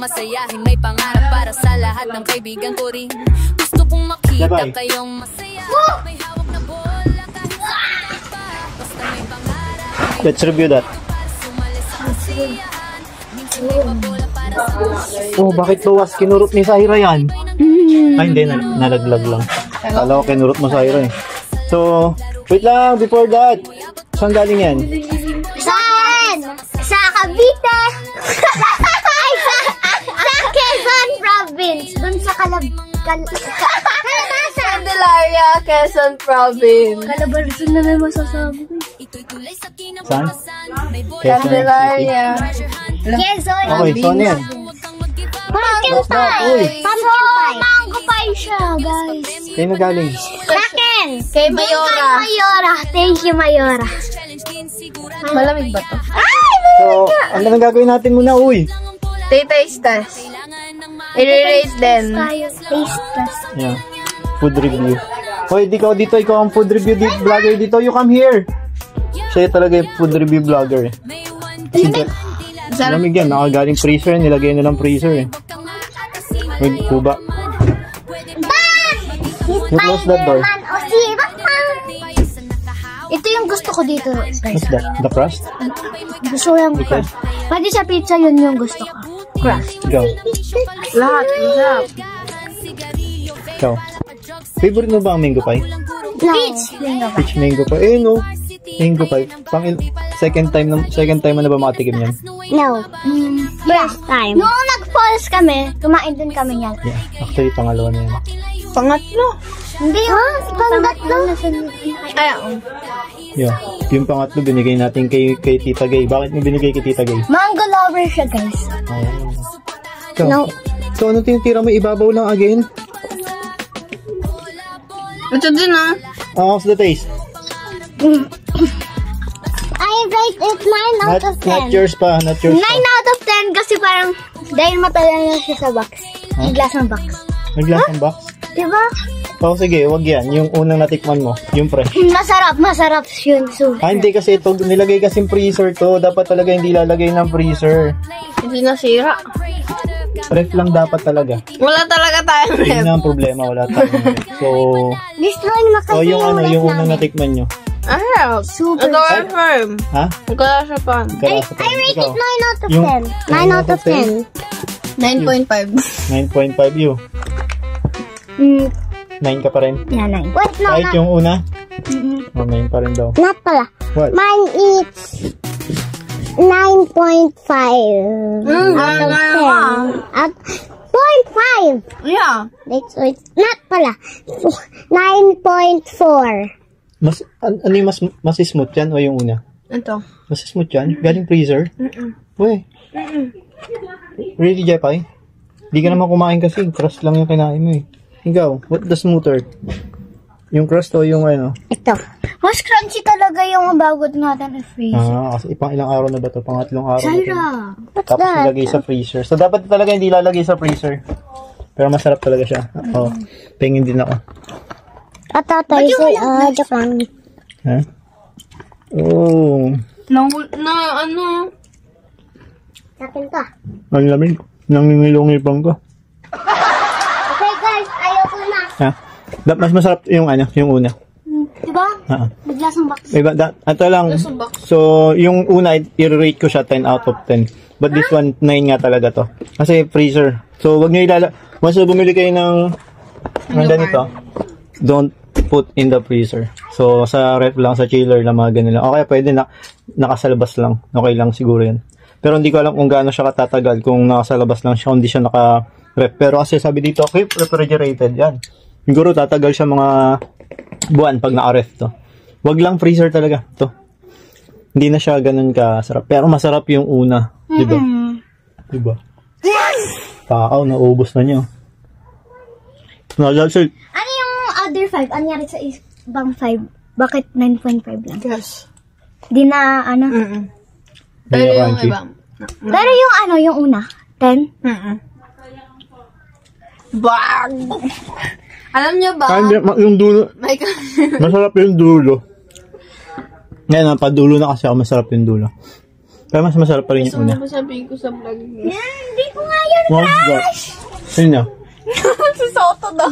masayahin, may pangarap para sa lahat ng kaibigan ko rin. Gusto kong makita kayong masaya, may hawak na bola kahit saan pa. Basta may pangarap. Let's review that. Oh, bakit luwas? Kinurot ni Syra yan? Ay, hindi. Nalaglag lang. Kala ko kinurot mo Syra eh. So, wait lang. Before that, saan galing yan? Saan? Sa Cavite. Sa Quezon Province. Doon sa Candelaria, Quezon Province. Calabarzon na may masasabi. Saan? Candelaria. Quezon. Okay, so ano yan? Pumpkin pie. Mango pie siya, guys. Kayo na galing? Akin. Kay Mayora. Mayora. Thank you, Mayora. Malamig ba to? So, ano nang gagawin natin muna, uy? Taste test. I-rate din. Taste test. Yeah. Food review. Hoy, ikaw ang food review vlogger dito. You come here. Siya talaga yung food review vlogger eh. Lamig yan, nakagaling freezer, nilagay na lang freezer eh. Wait, kuba. You close that door. Ito yung gusto ko dito, guys. What's that? The crust? Gusto ko yung crust. Pwede sa pizza, yun yung gusto ko. Crust. Ikaw. Lahat. Masarap. Ikaw. Favorite mo ba ang mango pie? Peach. Peach mango pie. Eh no. Mango pie. Second time mo na ba makatikim yan? No. First time. Noong nag-falls kami, kumain din kami yan. Yeah. Actually, pangalawa na yan. Pangatlo. Hindi yun. Pangatlo. Yeah. Yung pangatlo, binigay natin kay Tita Gay. Bakit mo binigay kay Tita Gay? Mango lover siya, guys. So, No. So, ano tinitira mo? Ibabaw lang again? Ito din ah. How's the taste? I rate it 9 out of 10. Not yours pa. 9 out of 10 kasi parang dahil matagal na siya sa box. May glass ng box. May glass ng box? Diba? Oh, sige, wag yan. Yung unang natikman mo. Yung fresh. Masarap yun. Super. Hindi kasi ito, nilagay kasing freezer to. Dapat talaga hindi lalagay ng freezer. Hindi nasira. Ref lang dapat talaga. Wala talaga tayong ref. Yun na ang problema, wala tayong ref. So, Destroy na kasi yung yung unang natikman nyo. Ah, super. ito ay firm. Ha? Wala siya pa. I rate it 9 out of Yung 10. 9 out of 10. 9.5. 9.5 you. 9 ka pa rin? Yeah, 9. Wait, no, Kahit yung una? Oh, 9 pa rin daw. Not pala. What? Mine is 9.5 out of 10. At 0.5. Yeah. Wait, not pala. 9.4. Ano yung mas smooth yan o yung una? Ito. Mas smooth yan? Galing freezer? Uy. Really, Jepay? Hindi ka naman kumain kasi. Crust lang yung kinain mo eh. Ikaw, what the smoother? Yung crust o yung ano? Ito. Mas crunchy talaga yung bagot natin i-freeze. Kasi ipang ilang araw na ba ito? Pangatlong araw na ito. Syra. Tapos nilagay sa freezer. So, dapat talaga hindi lalagay sa freezer. Pero masarap talaga siya. Oo. Pengin din ako. Tatay, joke lang. Ha? Oh. Ano? Akin to. Ang lamig. Nangingilong-ipang ko. Okay guys, ayoko na. Ha? Mas masarap yung ano, yung una. Diba? Naglasang box. Iba, ito lang. So, yung una, i-rate ko siya 10 out of 10. But this one, 9 nga talaga to. Kasi freezer. So, wag nyo once na bumili kayo ng ganito, don't put in the freezer. So, sa ref lang, sa chiller lang, mga ganun lang. Okay, pwede nakasalabas lang. Okay lang siguro yan. Pero hindi ko alam kung gaano siya katatagal kung nakasalabas lang siya, hindi siya naka-ref. Pero kasi sabi dito, keep refrigerated. Yan. Siguro tatagal siya mga buwan pag naka-ref to. Wag lang freezer talaga to. Hindi na siya ganun kasarap. Pero masarap yung una. Diba? Diba? Pakaw, naubos na niyo. Ano yung other 5? Anyari sa ibang 5? Bakit 9.5 lang? Yes. Di na, ano? Pero yung iba. Pero yung ano, yung una? 10? Bag! Alam nyo ba? Yung dulo. Masarap yung dulo. Ngayon, padulo na kasi ako, masarap yung dulo. Kaya mas masarap pa rin Gusto yung mo una. ba sabihin ko sa vlog niya? Hindi ko nga yun. What's that? Sino? Si Soto daw.